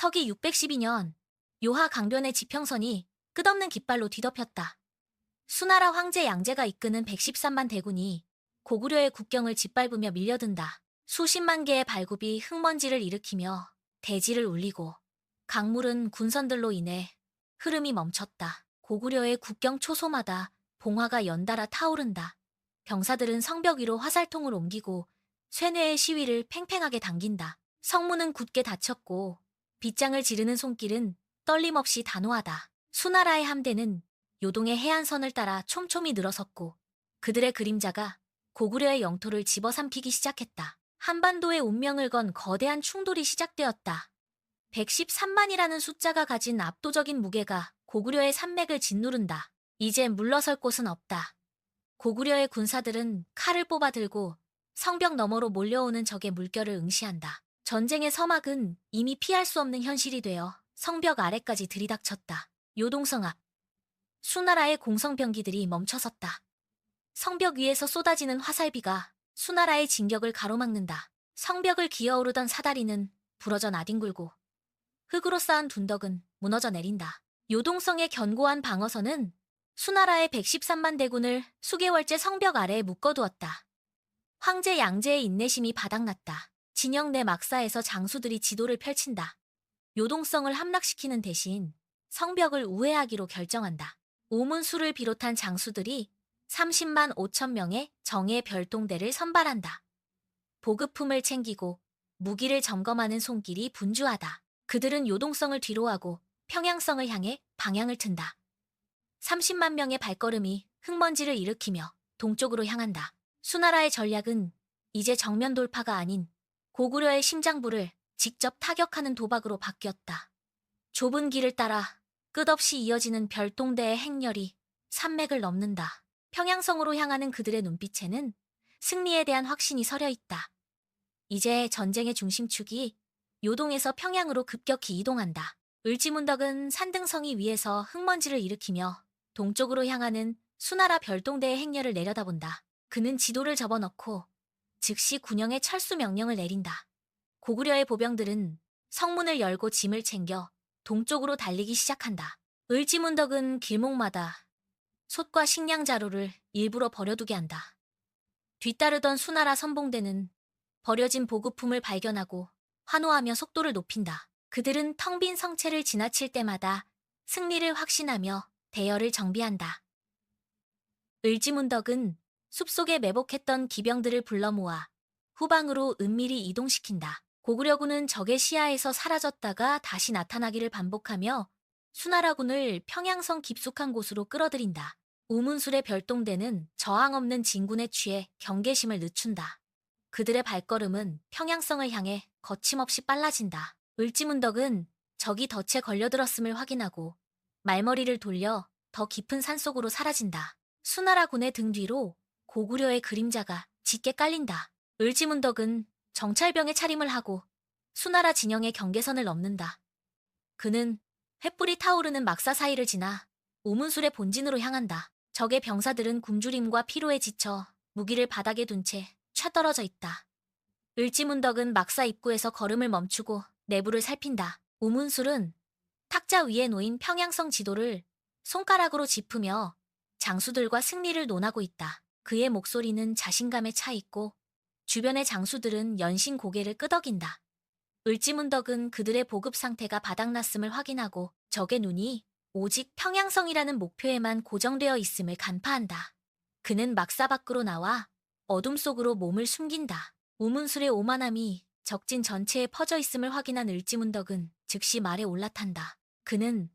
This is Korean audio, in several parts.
서기 612년 요하 강변의 지평선이 끝없는 깃발로 뒤덮였다. 수나라 황제 양제가 이끄는 113만 대군이 고구려의 국경을 짓밟으며 밀려든다. 수십만 개의 발굽이 흙먼지를 일으키며 대지를 울리고 강물은 군선들로 인해 흐름이 멈췄다. 고구려의 국경 초소마다 봉화가 연달아 타오른다. 병사들은 성벽 위로 화살통을 옮기고 쇠뇌의 시위를 팽팽하게 당긴다. 성문은 굳게 닫혔고 빗장을 지르는 손길은 떨림없이 단호하다. 수나라의 함대는 요동의 해안선을 따라 촘촘히 늘어섰고 그들의 그림자가 고구려의 영토를 집어삼키기 시작했다. 한반도의 운명을 건 거대한 충돌이 시작되었다. 113만이라는 숫자가 가진 압도적인 무게가 고구려의 산맥을 짓누른다. 이제 물러설 곳은 없다. 고구려의 군사들은 칼을 뽑아 들고 성벽 너머로 몰려오는 적의 물결을 응시한다. 전쟁의 서막은 이미 피할 수 없는 현실이 되어 성벽 아래까지 들이닥쳤다. 요동성 앞, 수나라의 공성병기들이 멈춰섰다. 성벽 위에서 쏟아지는 화살비가 수나라의 진격을 가로막는다. 성벽을 기어오르던 사다리는 부러져 나뒹굴고 흙으로 쌓은 둔덕은 무너져 내린다. 요동성의 견고한 방어선은 수나라의 113만 대군을 수개월째 성벽 아래에 묶어두었다. 황제 양제의 인내심이 바닥났다. 진영 내 막사에서 장수들이 지도를 펼친다. 요동성을 함락시키는 대신 성벽을 우회하기로 결정한다. 오문수를 비롯한 장수들이 30만 5천 명의 정예 별동대를 선발한다. 보급품을 챙기고 무기를 점검하는 손길이 분주하다. 그들은 요동성을 뒤로하고 평양성을 향해 방향을 튼다. 30만 명의 발걸음이 흙먼지를 일으키며 동쪽으로 향한다. 수나라의 전략은 이제 정면 돌파가 아닌 고구려의 심장부를 직접 타격하는 도박으로 바뀌었다. 좁은 길을 따라 끝없이 이어지는 별동대의 행렬이 산맥을 넘는다. 평양성으로 향하는 그들의 눈빛에는 승리에 대한 확신이 서려 있다. 이제 전쟁의 중심축이 요동에서 평양으로 급격히 이동한다. 을지문덕은 산등성이 위에서 흙먼지를 일으키며 동쪽으로 향하는 수나라 별동대의 행렬을 내려다본다. 그는 지도를 접어넣고 즉시 군영에 철수 명령을 내린다. 고구려의 보병들은 성문을 열고 짐을 챙겨 동쪽으로 달리기 시작한다. 을지문덕은 길목마다 솥과 식량 자루를 일부러 버려두게 한다. 뒤따르던 수나라 선봉대는 버려진 보급품을 발견하고 환호하며 속도를 높인다. 그들은 텅 빈 성체를 지나칠 때마다 승리를 확신하며 대열을 정비한다. 을지문덕은 숲속에 매복했던 기병들을 불러 모아 후방으로 은밀히 이동시킨다. 고구려군은 적의 시야에서 사라졌다가 다시 나타나기를 반복하며 수나라군을 평양성 깊숙한 곳으로 끌어들인다. 우문술의 별동대는 저항 없는 진군에 취해 경계심을 늦춘다. 그들의 발걸음은 평양성을 향해 거침없이 빨라진다. 을지문덕은 적이 덫에 걸려들었음을 확인하고 말머리를 돌려 더 깊은 산속으로 사라진다. 수나라군의 등 뒤로 고구려의 그림자가 짙게 깔린다. 을지문덕은 정찰병의 차림을 하고 수나라 진영의 경계선을 넘는다. 그는 횃불이 타오르는 막사 사이를 지나 우문술의 본진으로 향한다. 적의 병사들은 굶주림과 피로에 지쳐 무기를 바닥에 둔 채 쳐떨어져 있다. 을지문덕은 막사 입구에서 걸음을 멈추고 내부를 살핀다. 우문술은 탁자 위에 놓인 평양성 지도를 손가락으로 짚으며 장수들과 승리를 논하고 있다. 그의 목소리는 자신감에 차 있고 주변의 장수들은 연신 고개를 끄덕인다. 을지문덕은 그들의 보급 상태가 바닥났음을 확인하고 적의 눈이 오직 평양성이라는 목표에만 고정되어 있음을 간파한다. 그는 막사 밖으로 나와 어둠 속으로 몸을 숨긴다. 우문술의 오만함이 적진 전체에 퍼져 있음을 확인한 을지문덕은 즉시 말에 올라탄다. 그는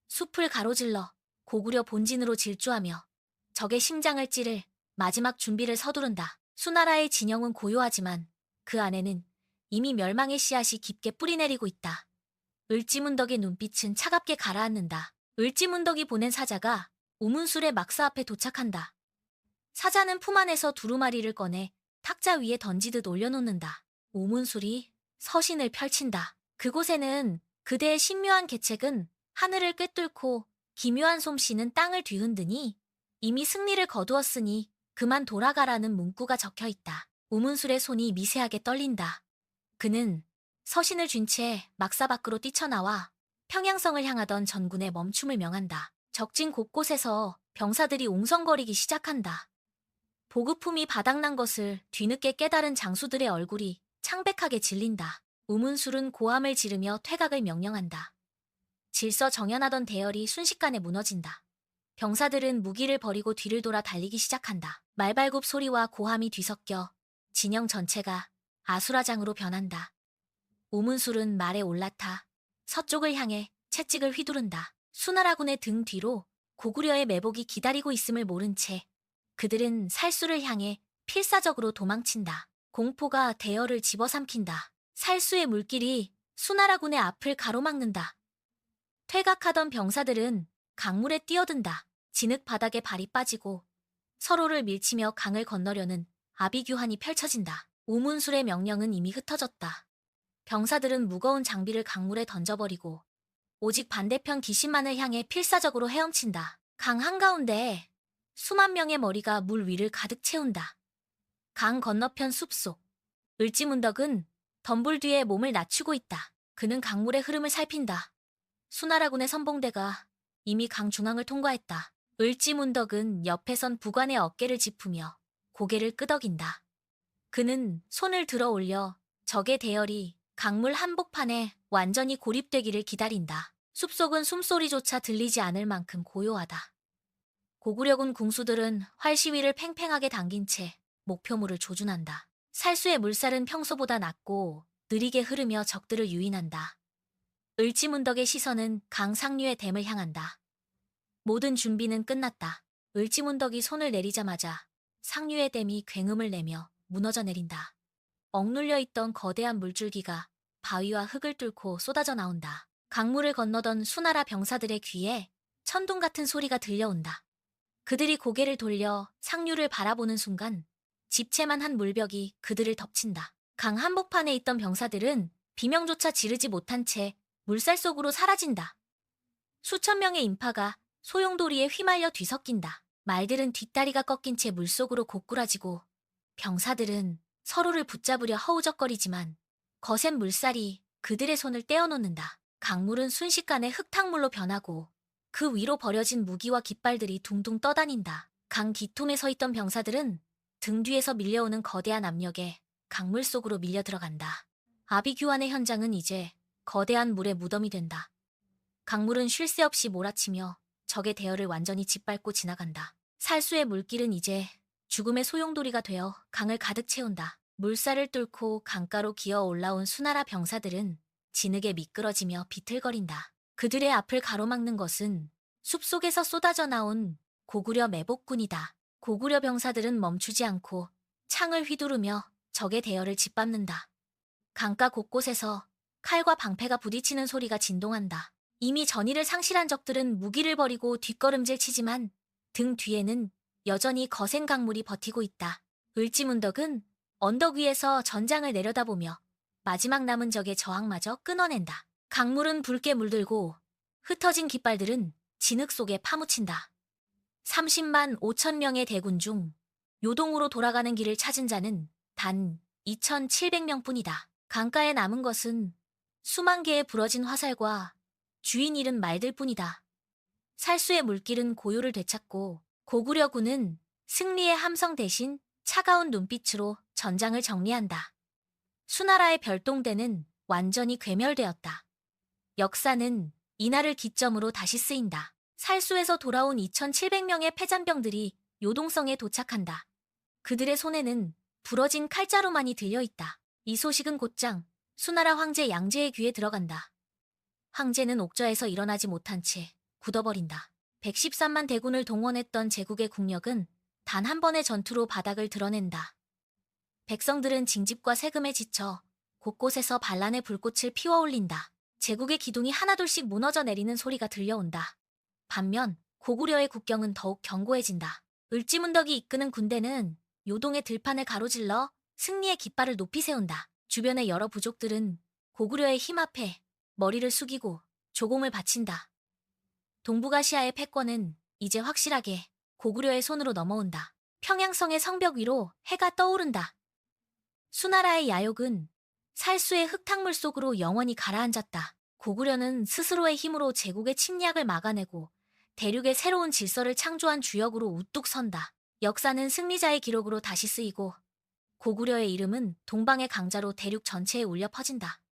숲을 가로질러 고구려 본진으로 질주하며 적의 심장을 찌를 마지막 준비를 서두른다. 수나라의 진영은 고요하지만 그 안에는 이미 멸망의 씨앗이 깊게 뿌리내리고 있다. 을지문덕의 눈빛은 차갑게 가라앉는다. 을지문덕이 보낸 사자가 우문술의 막사 앞에 도착한다. 사자는 품 안에서 두루마리를 꺼내 탁자 위에 던지듯 올려놓는다. 우문술이 서신을 펼친다. 그곳에는 그대의 신묘한 계책은 하늘을 꿰뚫고 기묘한 솜씨는 땅을 뒤흔드니 이미 승리를 거두었으니 그만 돌아가라는 문구가 적혀있다. 우문술의 손이 미세하게 떨린다. 그는 서신을 쥔 채 막사 밖으로 뛰쳐나와 평양성을 향하던 전군의 멈춤을 명한다. 적진 곳곳에서 병사들이 웅성거리기 시작한다. 보급품이 바닥난 것을 뒤늦게 깨달은 장수들의 얼굴이 창백하게 질린다. 우문술은 고함을 지르며 퇴각을 명령한다. 질서정연하던 대열이 순식간에 무너진다. 병사들은 무기를 버리고 뒤를 돌아 달리기 시작한다. 말발굽 소리와 고함이 뒤섞여 진영 전체가 아수라장으로 변한다. 우문술은 말에 올라타 서쪽을 향해 채찍을 휘두른다. 수나라군의 등 뒤로 고구려의 매복이 기다리고 있음을 모른 채 그들은 살수를 향해 필사적으로 도망친다. 공포가 대열을 집어삼킨다. 살수의 물길이 수나라군의 앞을 가로막는다. 퇴각하던 병사들은 강물에 뛰어든다. 진흙 바닥에 발이 빠지고 서로를 밀치며 강을 건너려는 아비규환이 펼쳐진다. 우문술의 명령은 이미 흩어졌다. 병사들은 무거운 장비를 강물에 던져버리고 오직 반대편 기신만을 향해 필사적으로 헤엄친다. 강 한가운데에 수만 명의 머리가 물 위를 가득 채운다. 강 건너편 숲속 을지문덕은 덤불 뒤에 몸을 낮추고 있다. 그는 강물의 흐름을 살핀다. 수나라군의 선봉대가 이미 강 중앙을 통과했다. 을지문덕은 옆에 선 부관의 어깨를 짚으며 고개를 끄덕인다. 그는 손을 들어 올려 적의 대열이 강물 한복판에 완전히 고립되기를 기다린다. 숲속은 숨소리조차 들리지 않을 만큼 고요하다. 고구려군 궁수들은 활시위를 팽팽하게 당긴 채 목표물을 조준한다. 살수의 물살은 평소보다 낮고 느리게 흐르며 적들을 유인한다. 을지문덕의 시선은 강 상류의 댐을 향한다. 모든 준비는 끝났다. 을지문덕이 손을 내리자마자 상류의 댐이 굉음을 내며 무너져 내린다. 억눌려 있던 거대한 물줄기가 바위와 흙을 뚫고 쏟아져 나온다. 강물을 건너던 수나라 병사들의 귀에 천둥 같은 소리가 들려온다. 그들이 고개를 돌려 상류를 바라보는 순간 집채만 한 물벽이 그들을 덮친다. 강 한복판에 있던 병사들은 비명조차 지르지 못한 채 물살 속으로 사라진다. 수천 명의 인파가 소용돌이에 휘말려 뒤섞인다. 말들은 뒷다리가 꺾인 채 물속으로 고꾸라지고 병사들은 서로를 붙잡으려 허우적거리지만 거센 물살이 그들의 손을 떼어놓는다. 강물은 순식간에 흙탕물로 변하고 그 위로 버려진 무기와 깃발들이 둥둥 떠다닌다. 강 뒤통에 서 있던 병사들은 등 뒤에서 밀려오는 거대한 압력에 강물 속으로 밀려 들어간다. 아비규환의 현장은 이제 거대한 물의 무덤이 된다. 강물은 쉴 새 없이 몰아치며 적의 대열을 완전히 짓밟고 지나간다. 살수의 물길은 이제 죽음의 소용돌이가 되어 강을 가득 채운다. 물살을 뚫고 강가로 기어 올라온 수나라 병사들은 진흙에 미끄러지며 비틀거린다. 그들의 앞을 가로막는 것은 숲속에서 쏟아져 나온 고구려 매복군이다. 고구려 병사들은 멈추지 않고 창을 휘두르며 적의 대열을 짓밟는다. 강가 곳곳에서 칼과 방패가 부딪히는 소리가 진동한다. 이미 전의를 상실한 적들은 무기를 버리고 뒷걸음질 치지만 등 뒤에는 여전히 거센 강물이 버티고 있다. 을지문덕은 언덕 위에서 전장을 내려다보며 마지막 남은 적의 저항마저 끊어낸다. 강물은 붉게 물들고 흩어진 깃발들은 진흙 속에 파묻힌다. 30만 5천 명의 대군 중 요동으로 돌아가는 길을 찾은 자는 단 2,700명뿐이다. 강가에 남은 것은 수만 개의 부러진 화살과 주인 잃은 말들뿐이다. 살수의 물길은 고요를 되찾고 고구려군은 승리의 함성 대신 차가운 눈빛으로 전장을 정리한다. 수나라의 별동대는 완전히 괴멸되었다. 역사는 이날을 기점으로 다시 쓰인다. 살수에서 돌아온 2,700명의 패잔병들이 요동성에 도착한다. 그들의 손에는 부러진 칼자루만이 들려있다. 이 소식은 곧장 수나라 황제 양제의 귀에 들어간다. 황제는 옥저에서 일어나지 못한 채 굳어버린다. 113만 대군을 동원했던 제국의 국력은 단 한 번의 전투로 바닥을 드러낸다. 백성들은 징집과 세금에 지쳐 곳곳에서 반란의 불꽃을 피워올린다. 제국의 기둥이 하나둘씩 무너져 내리는 소리가 들려온다. 반면 고구려의 국경은 더욱 견고해진다. 을지문덕이 이끄는 군대는 요동의 들판을 가로질러 승리의 깃발을 높이 세운다. 주변의 여러 부족들은 고구려의 힘 앞에 머리를 숙이고 조공을 바친다. 동북아시아의 패권은 이제 확실하게 고구려의 손으로 넘어온다. 평양성의 성벽 위로 해가 떠오른다. 수나라의 야욕은 살수의 흙탕물 속으로 영원히 가라앉았다. 고구려는 스스로의 힘으로 제국의 침략을 막아내고 대륙의 새로운 질서를 창조한 주역으로 우뚝 선다. 역사는 승리자의 기록으로 다시 쓰이고 고구려의 이름은 동방의 강자로 대륙 전체에 울려 퍼진다.